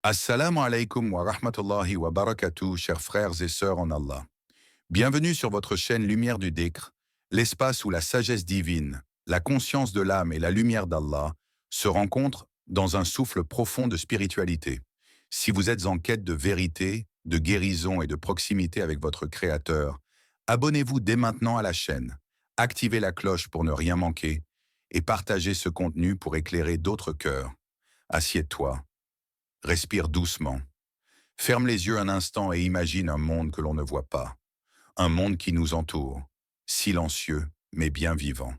Assalamu alaikum wa rahmatullahi wa barakatuh, chers frères et sœurs en Allah. Bienvenue sur votre chaîne Lumière du Dhikr, l'espace où la sagesse divine, la conscience de l'âme et la lumière d'Allah se rencontrent dans un souffle profond de spiritualité. Si vous êtes en quête de vérité, de guérison et de proximité avec votre Créateur, abonnez-vous dès maintenant à la chaîne, activez la cloche pour ne rien manquer et partagez ce contenu pour éclairer d'autres cœurs. Assieds-toi, respire doucement. Ferme les yeux un instant et imagine un monde que l'on ne voit pas. Un monde qui nous entoure, silencieux mais bien vivant.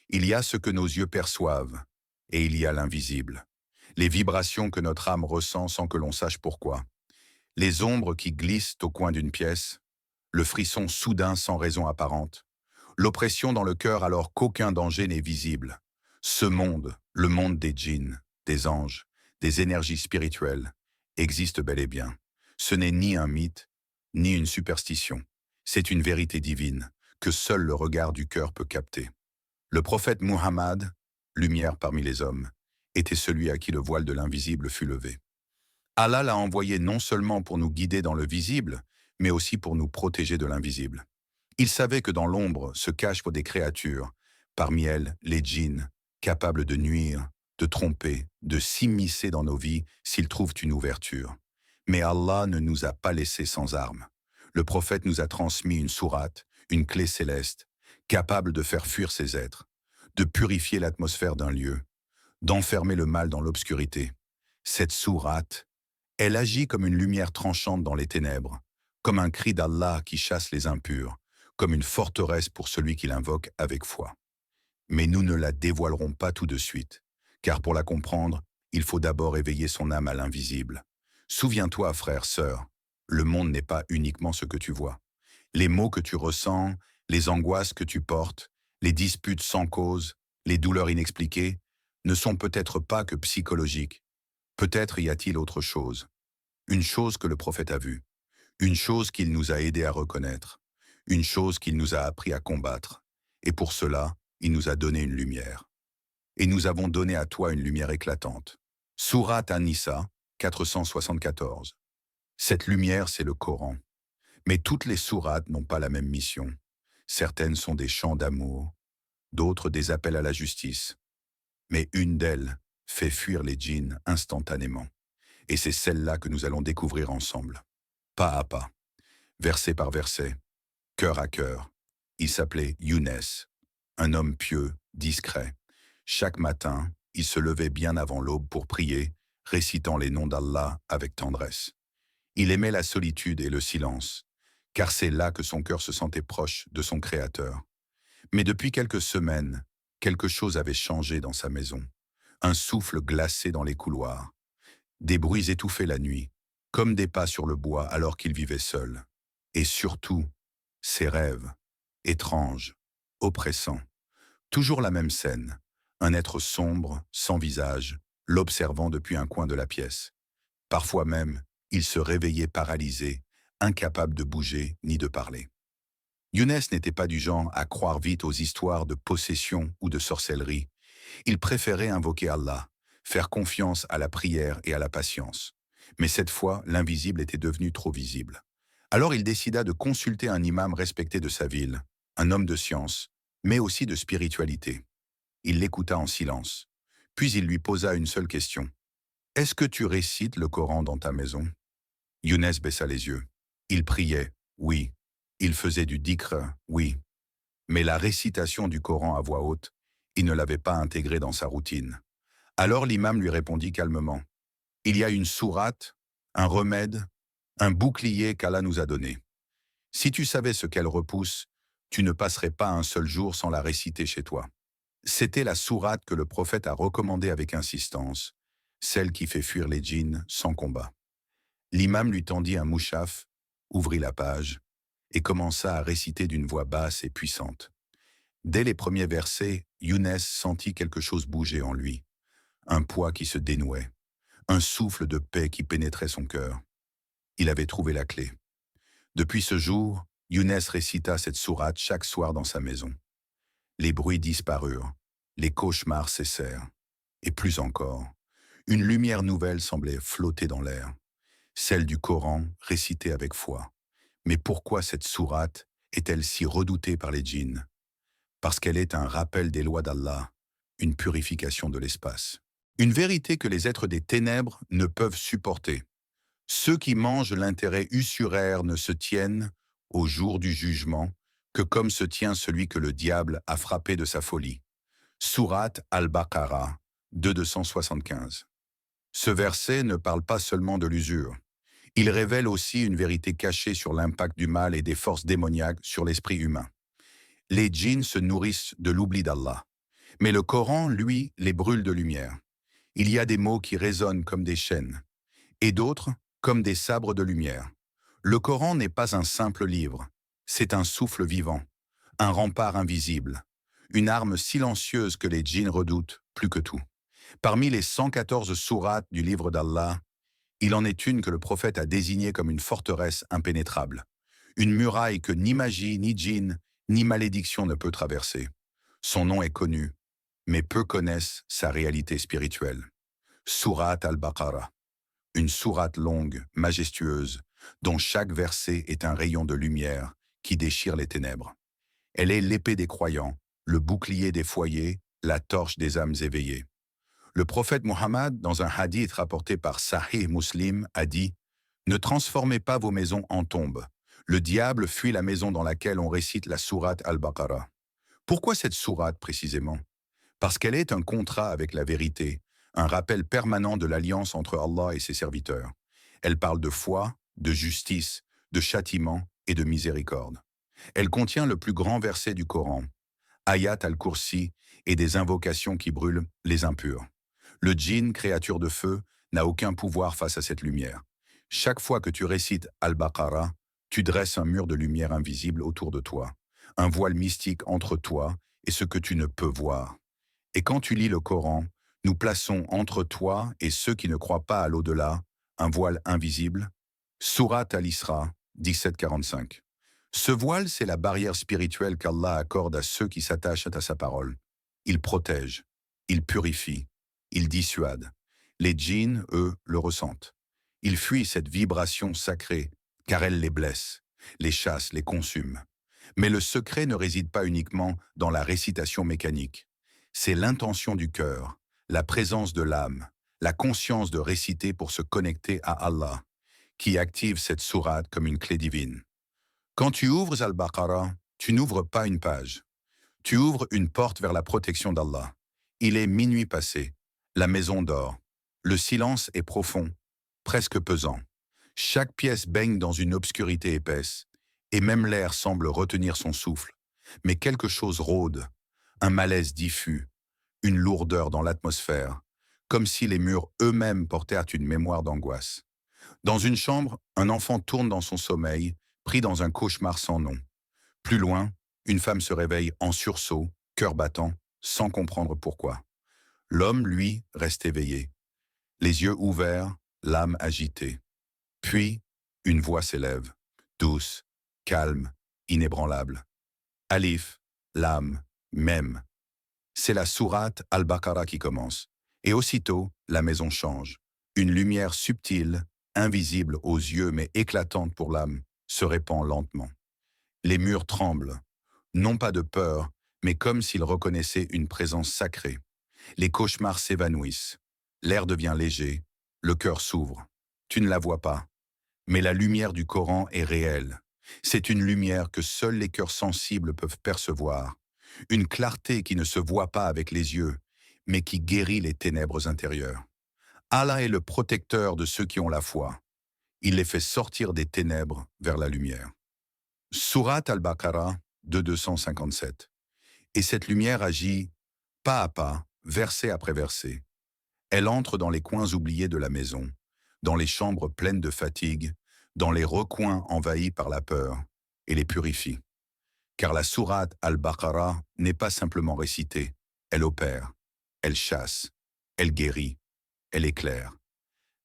Il y a ce que nos yeux perçoivent et il y a l'invisible. Les vibrations que notre âme ressent sans que l'on sache pourquoi. Les ombres qui glissent au coin d'une pièce. Le frisson soudain sans raison apparente. L'oppression dans le cœur alors qu'aucun danger n'est visible. Ce monde, le monde des djinns, des anges, des énergies spirituelles, existe bel et bien. Ce n'est ni un mythe, ni une superstition. C'est une vérité divine que seul le regard du cœur peut capter. Le prophète Muhammad, lumière parmi les hommes, était celui à qui le voile de l'invisible fut levé. Allah l'a envoyé non seulement pour nous guider dans le visible, mais aussi pour nous protéger de l'invisible. Il savait que dans l'ombre se cachent des créatures, parmi elles les djinns, capables de nuire, de tromper, de s'immiscer dans nos vies s'ils trouvent une ouverture. Mais Allah ne nous a pas laissés sans armes. Le prophète nous a transmis une sourate, une clé céleste, capable de faire fuir ces êtres, de purifier l'atmosphère d'un lieu, d'enfermer le mal dans l'obscurité. Cette sourate, elle agit comme une lumière tranchante dans les ténèbres, comme un cri d'Allah qui chasse les impurs, comme une forteresse pour celui qui l'invoque avec foi. Mais nous ne la dévoilerons pas tout de suite, car pour la comprendre, il faut d'abord éveiller son âme à l'invisible. Souviens-toi, frère, sœur, le monde n'est pas uniquement ce que tu vois. Les maux que tu ressens, les angoisses que tu portes, les disputes sans cause, les douleurs inexpliquées, ne sont peut-être pas que psychologiques. Peut-être y a-t-il autre chose. Une chose que le prophète a vue. Une chose qu'il nous a aidés à reconnaître. Une chose qu'il nous a appris à combattre. Et pour cela, il nous a donné une lumière. Et nous avons donné à toi une lumière éclatante. Sourate An-Nisa, 474. Cette lumière, c'est le Coran. Mais toutes les sourates n'ont pas la même mission. Certaines sont des chants d'amour, d'autres des appels à la justice. Mais une d'elles fait fuir les djinns instantanément. Et c'est celle-là que nous allons découvrir ensemble. Pas à pas, verset par verset, cœur à cœur. Il s'appelait Younes, un homme pieux, discret. Chaque matin, il se levait bien avant l'aube pour prier, récitant les noms d'Allah avec tendresse. Il aimait la solitude et le silence, car c'est là que son cœur se sentait proche de son Créateur. Mais depuis quelques semaines, quelque chose avait changé dans sa maison. Un souffle glacé dans les couloirs, des bruits étouffés la nuit, comme des pas sur le bois alors qu'il vivait seul. Et surtout, ses rêves, étranges, oppressants. Toujours la même scène, un être sombre, sans visage, l'observant depuis un coin de la pièce. Parfois même, il se réveillait paralysé, incapable de bouger ni de parler. Younes n'était pas du genre à croire vite aux histoires de possession ou de sorcellerie. Il préférait invoquer Allah, faire confiance à la prière et à la patience. Mais cette fois, l'invisible était devenu trop visible. Alors il décida de consulter un imam respecté de sa ville, un homme de science, mais aussi de spiritualité. Il l'écouta en silence. Puis il lui posa une seule question. « Est-ce que tu récites le Coran dans ta maison ?» Younes baissa les yeux. Il priait, oui. Il faisait du dhikr, oui. Mais la récitation du Coran à voix haute, il ne l'avait pas intégrée dans sa routine. Alors l'imam lui répondit calmement. « Il y a une sourate, un remède, un bouclier qu'Allah nous a donné. Si tu savais ce qu'elle repousse, tu ne passerais pas un seul jour sans la réciter chez toi. » C'était la sourate que le prophète a recommandée avec insistance, celle qui fait fuir les djinns sans combat. L'imam lui tendit un mouchaf, ouvrit la page, et commença à réciter d'une voix basse et puissante. Dès les premiers versets, Younes sentit quelque chose bouger en lui, un poids qui se dénouait, un souffle de paix qui pénétrait son cœur. Il avait trouvé la clé. Depuis ce jour, Younes récita cette sourate chaque soir dans sa maison. Les bruits disparurent, les cauchemars cessèrent, et plus encore. Une lumière nouvelle semblait flotter dans l'air, celle du Coran récitée avec foi. Mais pourquoi cette sourate est-elle si redoutée par les djinns? Parce qu'elle est un rappel des lois d'Allah, une purification de l'espace. Une vérité que les êtres des ténèbres ne peuvent supporter. Ceux qui mangent l'intérêt usuraire ne se tiennent, au jour du jugement, que comme se tient celui que le diable a frappé de sa folie. Sourate al-Baqarah, 275. Ce verset ne parle pas seulement de l'usure. Il révèle aussi une vérité cachée sur l'impact du mal et des forces démoniaques sur l'esprit humain. Les djinns se nourrissent de l'oubli d'Allah. Mais le Coran, lui, les brûle de lumière. Il y a des mots qui résonnent comme des chaînes, et d'autres comme des sabres de lumière. Le Coran n'est pas un simple livre, c'est un souffle vivant, un rempart invisible, une arme silencieuse que les djinns redoutent plus que tout. Parmi les 114 sourates du livre d'Allah, il en est une que le prophète a désignée comme une forteresse impénétrable, une muraille que ni magie, ni djinn, ni malédiction ne peut traverser. Son nom est connu, mais peu connaissent sa réalité spirituelle. Sourate al-Baqarah, une sourate longue, majestueuse, dont chaque verset est un rayon de lumière qui déchire les ténèbres. Elle est l'épée des croyants, le bouclier des foyers, la torche des âmes éveillées. Le prophète Mohammed, dans un hadith rapporté par Sahih Muslim, a dit « Ne transformez pas vos maisons en tombes. Le diable fuit la maison dans laquelle on récite la sourate al-Baqarah. » Pourquoi cette sourate précisément? Parce qu'elle est un contrat avec la vérité, un rappel permanent de l'alliance entre Allah et ses serviteurs. Elle parle de foi, de justice, de châtiment et de miséricorde. Elle contient le plus grand verset du Coran, Ayat al-Kursi, et des invocations qui brûlent les impurs. Le djinn, créature de feu, n'a aucun pouvoir face à cette lumière. Chaque fois que tu récites Al-Baqarah, tu dresses un mur de lumière invisible autour de toi, un voile mystique entre toi et ce que tu ne peux voir. Et quand tu lis le Coran, nous plaçons entre toi et ceux qui ne croient pas à l'au-delà un voile invisible. Sourate al-Isra, 1745. Ce voile, c'est la barrière spirituelle qu'Allah accorde à ceux qui s'attachent à sa parole. Il protège, il purifie, il dissuade. Les djinns, eux, le ressentent. Ils fuient cette vibration sacrée, car elle les blesse, les chasse, les consume. Mais le secret ne réside pas uniquement dans la récitation mécanique. C'est l'intention du cœur, la présence de l'âme, la conscience de réciter pour se connecter à Allah, qui active cette sourate comme une clé divine. Quand tu ouvres Al-Baqarah, tu n'ouvres pas une page. Tu ouvres une porte vers la protection d'Allah. Il est minuit passé. La maison dort. Le silence est profond, presque pesant. Chaque pièce baigne dans une obscurité épaisse, et même l'air semble retenir son souffle. Mais quelque chose rôde, un malaise diffus, une lourdeur dans l'atmosphère, comme si les murs eux-mêmes portèrent une mémoire d'angoisse. Dans une chambre, un enfant tourne dans son sommeil, pris dans un cauchemar sans nom. Plus loin, une femme se réveille en sursaut, cœur battant, sans comprendre pourquoi. L'homme, lui, reste éveillé, les yeux ouverts, l'âme agitée. Puis, une voix s'élève, douce, calme, inébranlable. Alif, l'âme, même. C'est la sourate Al-Baqarah qui commence. Et aussitôt, la maison change. Une lumière subtile, invisible aux yeux mais éclatante pour l'âme, se répand lentement. Les murs tremblent, non pas de peur, mais comme s'ils reconnaissaient une présence sacrée. Les cauchemars s'évanouissent. L'air devient léger, le cœur s'ouvre. Tu ne la vois pas, mais la lumière du Coran est réelle. C'est une lumière que seuls les cœurs sensibles peuvent percevoir. Une clarté qui ne se voit pas avec les yeux, mais qui guérit les ténèbres intérieures. Allah est le protecteur de ceux qui ont la foi. Il les fait sortir des ténèbres vers la lumière. Sourate al-Baqarah, 257. Et cette lumière agit pas à pas, verset après verset. Elle entre dans les coins oubliés de la maison, dans les chambres pleines de fatigue, dans les recoins envahis par la peur, et les purifie. Car la sourate al-Baqarah n'est pas simplement récitée, elle opère, elle chasse, elle guérit, elle éclaire.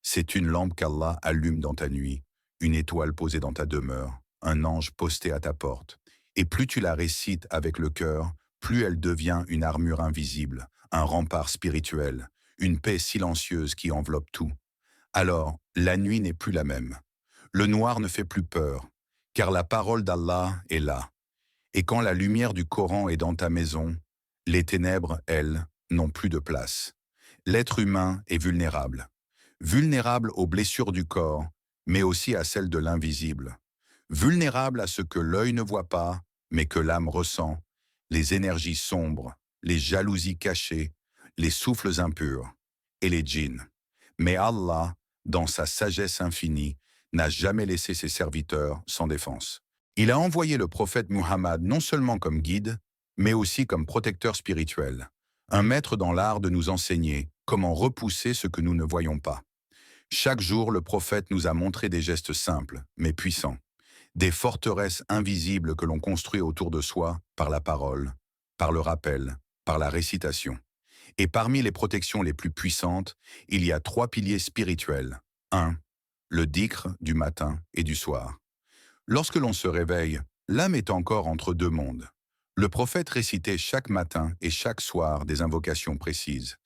C'est une lampe qu'Allah allume dans ta nuit, une étoile posée dans ta demeure, un ange posté à ta porte. Et plus tu la récites avec le cœur, plus elle devient une armure invisible, un rempart spirituel, une paix silencieuse qui enveloppe tout. Alors, la nuit n'est plus la même. Le noir ne fait plus peur, car la parole d'Allah est là. Et quand la lumière du Coran est dans ta maison, les ténèbres, elles, n'ont plus de place. L'être humain est vulnérable. Vulnérable aux blessures du corps, mais aussi à celles de l'invisible. Vulnérable à ce que l'œil ne voit pas, mais que l'âme ressent, les énergies sombres, les jalousies cachées, les souffles impurs et les djinns. Mais Allah, dans sa sagesse infinie, n'a jamais laissé ses serviteurs sans défense. Il a envoyé le prophète Muhammad non seulement comme guide, mais aussi comme protecteur spirituel, un maître dans l'art de nous enseigner comment repousser ce que nous ne voyons pas. Chaque jour, le prophète nous a montré des gestes simples, mais puissants, des forteresses invisibles que l'on construit autour de soi par la parole, par le rappel, par la récitation. Et parmi les protections les plus puissantes, il y a 3 piliers spirituels. 1. Le dhikr du matin et du soir. Lorsque l'on se réveille, l'âme est encore entre deux mondes. Le prophète récitait chaque matin et chaque soir des invocations précises.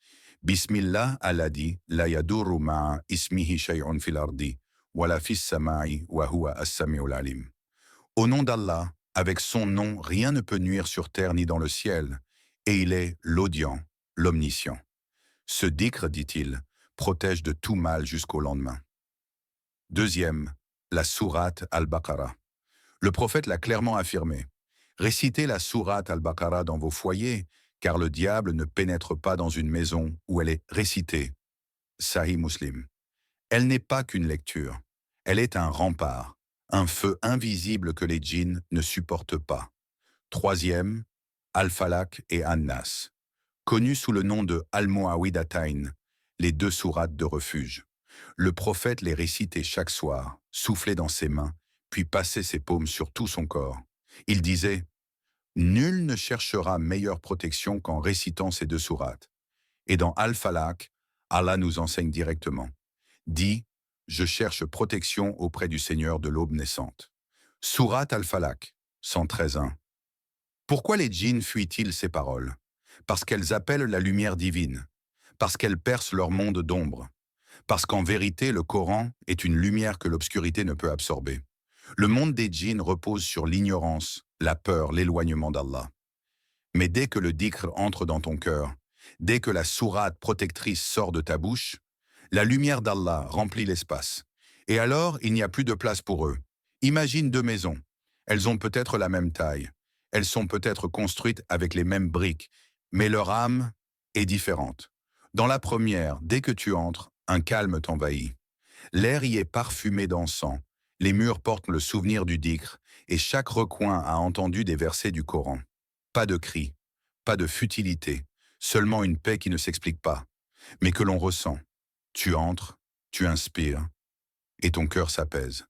Bismillah alladhi la yadurru ma'a ismihi shay'un fil ardi wa la fis sama'i wa huwa as-sami'ul alim. Au nom d'Allah, avec son nom, rien ne peut nuire sur terre ni dans le ciel, et il est l'audient, l'omniscient. Ce dhikr, dit-il, protège de tout mal jusqu'au lendemain. Deuxième, la sourate al-Baqarah. Le prophète l'a clairement affirmé. Récitez la sourate al-Baqarah dans vos foyers, car le diable ne pénètre pas dans une maison où elle est récitée. Sahih Muslim. Elle n'est pas qu'une lecture. Elle est un rempart, un feu invisible que les djinns ne supportent pas. Troisième, Al-Falaq et An-Nas. Connus sous le nom de Al-Mu'awwidatayn, les 2 sourates de refuge. Le prophète les récitait chaque soir, soufflait dans ses mains, puis passait ses paumes sur tout son corps. Il disait « Nul ne cherchera meilleure protection qu'en récitant ces 2 sourates. » Et dans Al-Falaq, Allah nous enseigne directement. Dit « Je cherche protection auprès du Seigneur de l'aube naissante. » Sourate Al-Falaq, 113.1. Pourquoi les djinns fuient-ils ces paroles? Parce qu'elles appellent la lumière divine, parce qu'elles percent leur monde d'ombre, parce qu'en vérité, le Coran est une lumière que l'obscurité ne peut absorber. Le monde des djinns repose sur l'ignorance, la peur, l'éloignement d'Allah. Mais dès que le dhikr entre dans ton cœur, dès que la sourate protectrice sort de ta bouche, la lumière d'Allah remplit l'espace. Et alors, il n'y a plus de place pour eux. Imagine 2 maisons. Elles ont peut-être la même taille. Elles sont peut-être construites avec les mêmes briques, mais leur âme est différente. Dans la première, dès que tu entres, un calme t'envahit. L'air y est parfumé d'encens. Les murs portent le souvenir du dhikr et chaque recoin a entendu des versets du Coran. Pas de cris, pas de futilité, seulement une paix qui ne s'explique pas, mais que l'on ressent. Tu entres, tu inspires, et ton cœur s'apaise.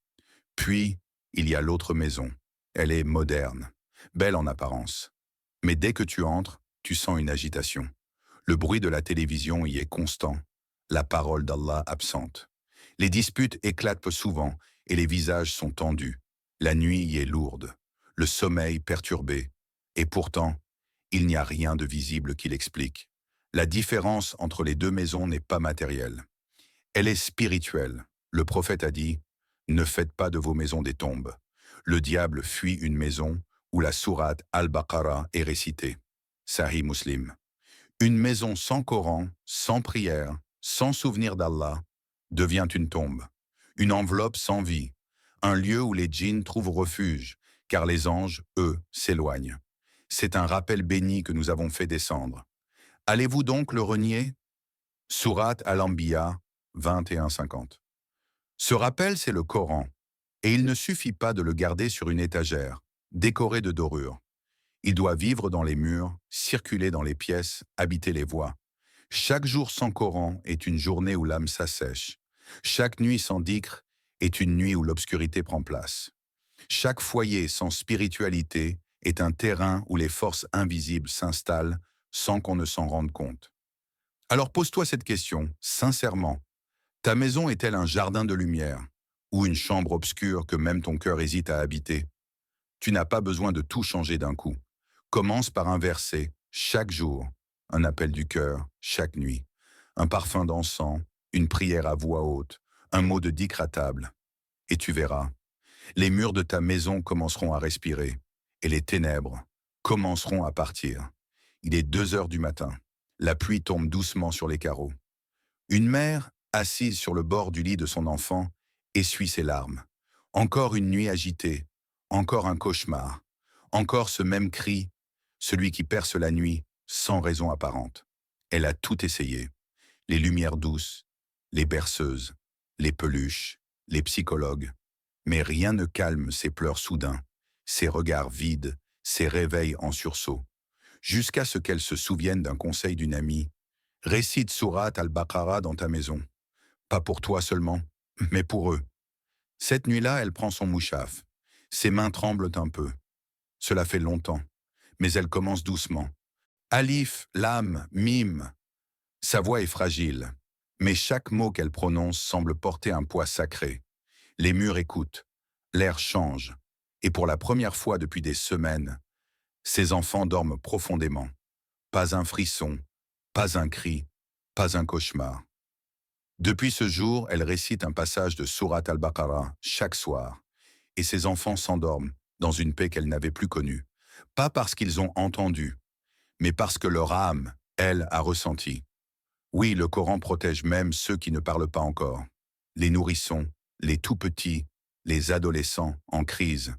Puis, il y a l'autre maison. Elle est moderne, belle en apparence. Mais dès que tu entres, tu sens une agitation. Le bruit de la télévision y est constant, la parole d'Allah absente. Les disputes éclatent souvent et les visages sont tendus. La nuit y est lourde, le sommeil perturbé. Et pourtant, il n'y a rien de visible qui l'explique. La différence entre les 2 maisons n'est pas matérielle. Elle est spirituelle. Le prophète a dit « Ne faites pas de vos maisons des tombes ». Le diable fuit une maison où la sourate Al-Baqarah est récitée. Sahih Muslim. Une maison sans Coran, sans prière, sans souvenir d'Allah, devient une tombe, une enveloppe sans vie, un lieu où les djinns trouvent refuge, car les anges, eux, s'éloignent. C'est un rappel béni que nous avons fait descendre. Allez-vous donc le renier? Sourate Al-Anbiya 21-50. Ce rappel, c'est le Coran, et il ne suffit pas de le garder sur une étagère, décoré de dorures. Il doit vivre dans les murs, circuler dans les pièces, habiter les voies. Chaque jour sans Coran est une journée où l'âme s'assèche. Chaque nuit sans dhikr est une nuit où l'obscurité prend place. Chaque foyer sans spiritualité est un terrain où les forces invisibles s'installent sans qu'on ne s'en rende compte. Alors pose-toi cette question, sincèrement. Ta maison est-elle un jardin de lumière ou une chambre obscure que même ton cœur hésite à habiter? Tu n'as pas besoin de tout changer d'un coup. Commence par un verset, chaque jour, un appel du cœur, chaque nuit. un parfum d'encens, une prière à voix haute, un mot de dhikr à table. Et tu verras, les murs de ta maison commenceront à respirer, et les ténèbres commenceront à partir. Il est 2 heures du matin. La pluie tombe doucement sur les carreaux. Une mère, assise sur le bord du lit de son enfant, essuie ses larmes. Encore une nuit agitée, encore un cauchemar, encore ce même cri, celui qui perce la nuit sans raison apparente. Elle a tout essayé. Les lumières douces, les berceuses, les peluches, les psychologues. Mais rien ne calme ses pleurs soudains, ses regards vides, ses réveils en sursaut. Jusqu'à ce qu'elle se souvienne d'un conseil d'une amie. Récite Surat al-Baqarah dans ta maison. Pas pour toi seulement, mais pour eux. Cette nuit-là, elle prend son mouchaf. Ses mains tremblent un peu. Cela fait longtemps, mais elle commence doucement. Alif, lam, mim. Sa voix est fragile, mais chaque mot qu'elle prononce semble porter un poids sacré. Les murs écoutent, l'air change, et pour la première fois depuis des semaines, ses enfants dorment profondément. Pas un frisson, pas un cri, pas un cauchemar. Depuis ce jour, elle récite un passage de Surat al-Baqarah chaque soir, et ses enfants s'endorment dans une paix qu'elle n'avait plus connue. Pas parce qu'ils ont entendu, mais parce que leur âme, elle, a ressenti. Oui, le Coran protège même ceux qui ne parlent pas encore. Les nourrissons, les tout-petits, les adolescents en crise.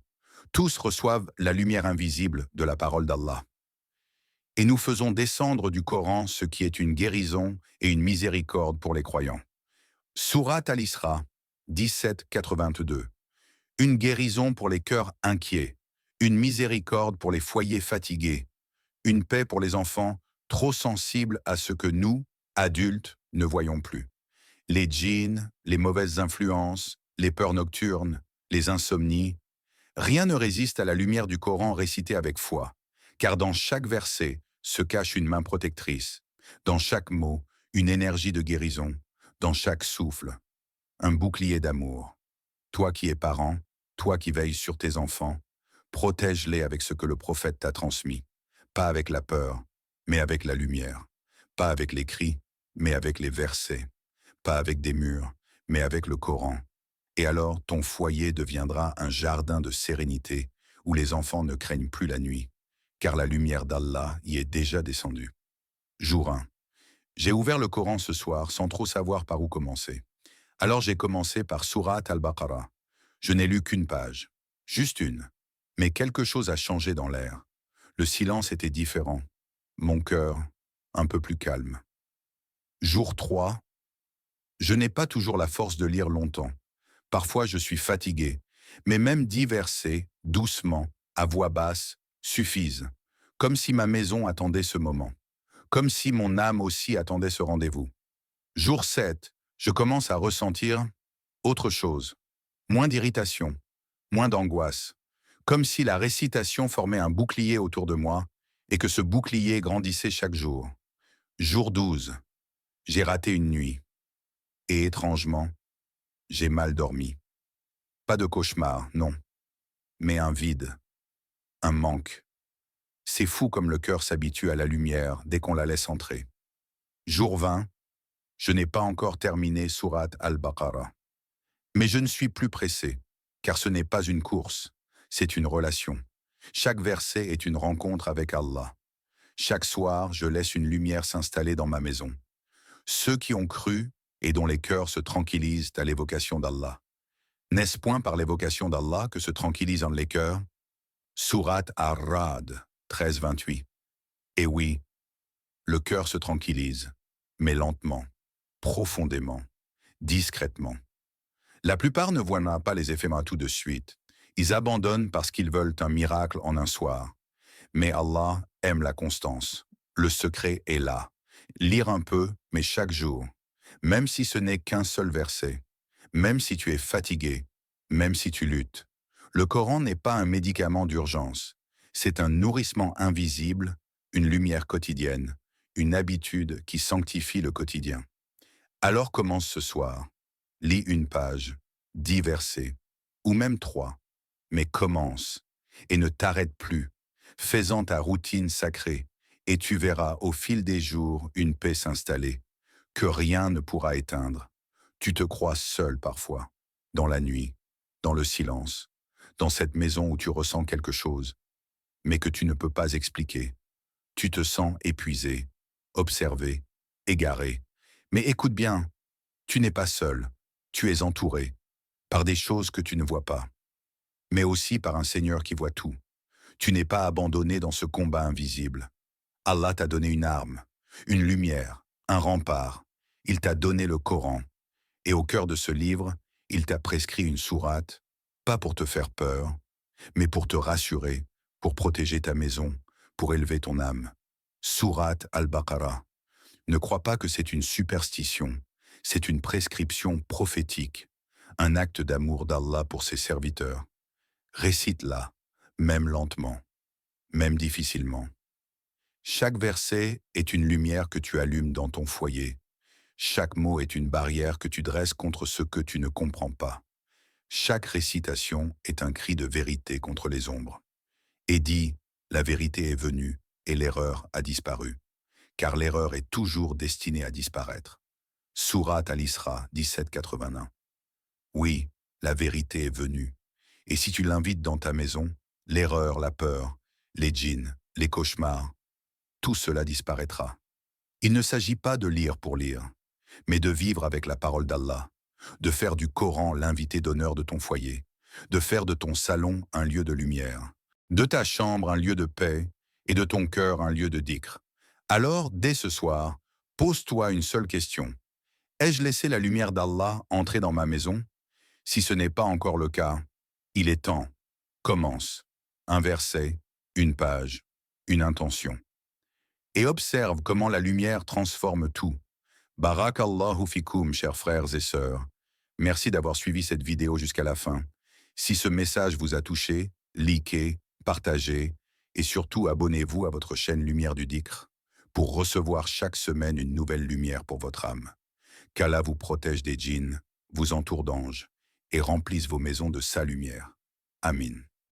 Tous reçoivent la lumière invisible de la parole d'Allah. Et nous faisons descendre du Coran ce qui est une guérison et une miséricorde pour les croyants. Surat al-Isra, 17-82. Une guérison pour les cœurs inquiets, une miséricorde pour les foyers fatigués, une paix pour les enfants trop sensibles à ce que nous, adultes, ne voyons plus. Les djinns, les mauvaises influences, les peurs nocturnes, les insomnies, rien ne résiste à la lumière du Coran récité avec foi, car dans chaque verset se cache une main protectrice, dans chaque mot, une énergie de guérison, dans chaque souffle, un bouclier d'amour. Toi qui es parent, toi qui veilles sur tes enfants, protège-les avec ce que le prophète t'a transmis, pas avec la peur, mais avec la lumière, pas avec les cris, mais avec les versets, pas avec des murs, mais avec le Coran. Et alors ton foyer deviendra un jardin de sérénité où les enfants ne craignent plus la nuit, car la lumière d'Allah y est déjà descendue. Jour 1. J'ai ouvert le Coran ce soir sans trop savoir par où commencer. Alors j'ai commencé par Surat al-Baqarah. Je n'ai lu qu'une page, juste une. Mais quelque chose a changé dans l'air. Le silence était différent. Mon cœur, un peu plus calme. Jour 3. Je n'ai pas toujours la force de lire longtemps. Parfois je suis fatigué, mais même 10 versets, doucement, à voix basse, suffisent. Comme si ma maison attendait ce moment. Comme si mon âme aussi attendait ce rendez-vous. Jour 7, je commence à ressentir autre chose. Moins d'irritation, moins d'angoisse. Comme si la récitation formait un bouclier autour de moi et que ce bouclier grandissait chaque jour. Jour 12, j'ai raté une nuit. Et étrangement, j'ai mal dormi. Pas de cauchemar, non. Mais un vide, un manque. C'est fou comme le cœur s'habitue à la lumière dès qu'on la laisse entrer. Jour 20, je n'ai pas encore terminé Surat al-Baqarah. Mais je ne suis plus pressé, car ce n'est pas une course, c'est une relation. Chaque verset est une rencontre avec Allah. Chaque soir, je laisse une lumière s'installer dans ma maison. Ceux qui ont cru et dont les cœurs se tranquillisent à l'évocation d'Allah. N'est-ce point par l'évocation d'Allah que se tranquillisent les cœurs? Surat ar-Ra'd, 13-28. Et oui, le cœur se tranquillise, mais lentement, profondément, discrètement. La plupart ne voient pas les éphémères tout de suite. Ils abandonnent parce qu'ils veulent un miracle en un soir. Mais Allah aime la constance. Le secret est là. Lire un peu, mais chaque jour. Même si ce n'est qu'un seul verset. Même si tu es fatigué. Même si tu luttes. Le Coran n'est pas un médicament d'urgence. C'est un nourrissement invisible, une lumière quotidienne, une habitude qui sanctifie le quotidien. Alors commence ce soir. Lis une page, 10 versets, ou même 3, mais commence, et ne t'arrête plus, fais-en ta routine sacrée, et tu verras au fil des jours une paix s'installer. que rien ne pourra éteindre. Tu te crois seul parfois, dans la nuit, dans le silence, dans cette maison où tu ressens quelque chose, mais que tu ne peux pas expliquer. Tu te sens épuisé, observé, égaré. Mais écoute bien, tu n'es pas seul, tu es entouré, par des choses que tu ne vois pas, mais aussi par un Seigneur qui voit tout. Tu n'es pas abandonné dans ce combat invisible. Allah t'a donné une arme, une lumière, un rempart. Il t'a donné le Coran. Et au cœur de ce livre, il t'a prescrit une sourate, pas pour te faire peur, mais pour te rassurer, pour protéger ta maison, pour élever ton âme. Sourate al-Baqarah. Ne crois pas que c'est une superstition, c'est une prescription prophétique, un acte d'amour d'Allah pour ses serviteurs. Récite-la, même lentement, même difficilement. Chaque verset est une lumière que tu allumes dans ton foyer. Chaque mot est une barrière que tu dresses contre ce que tu ne comprends pas. Chaque récitation est un cri de vérité contre les ombres. Et dis, la vérité est venue et l'erreur a disparu. Car l'erreur est toujours destinée à disparaître. Sourate Al-Isra 1781. Oui, la vérité est venue. Et si tu l'invites dans ta maison, l'erreur, la peur, les djinns, les cauchemars, tout cela disparaîtra. Il ne s'agit pas de lire pour lire, mais de vivre avec la parole d'Allah, de faire du Coran l'invité d'honneur de ton foyer, de faire de ton salon un lieu de lumière, de ta chambre un lieu de paix et de ton cœur un lieu de dhikr. Alors, dès ce soir, pose-toi une seule question. Ai-je laissé la lumière d'Allah entrer dans ma maison? Si ce n'est pas encore le cas, il est temps. Commence. Un verset, une page, une intention. Et observe comment la lumière transforme tout. Barakallahu fikoum, chers frères et sœurs. Merci d'avoir suivi cette vidéo jusqu'à la fin. Si ce message vous a touché, likez, partagez et surtout abonnez-vous à votre chaîne Lumière du Dhikr pour recevoir chaque semaine une nouvelle lumière pour votre âme. Qu'Allah vous protège des djinns, vous entoure d'anges et remplisse vos maisons de sa lumière. Amin.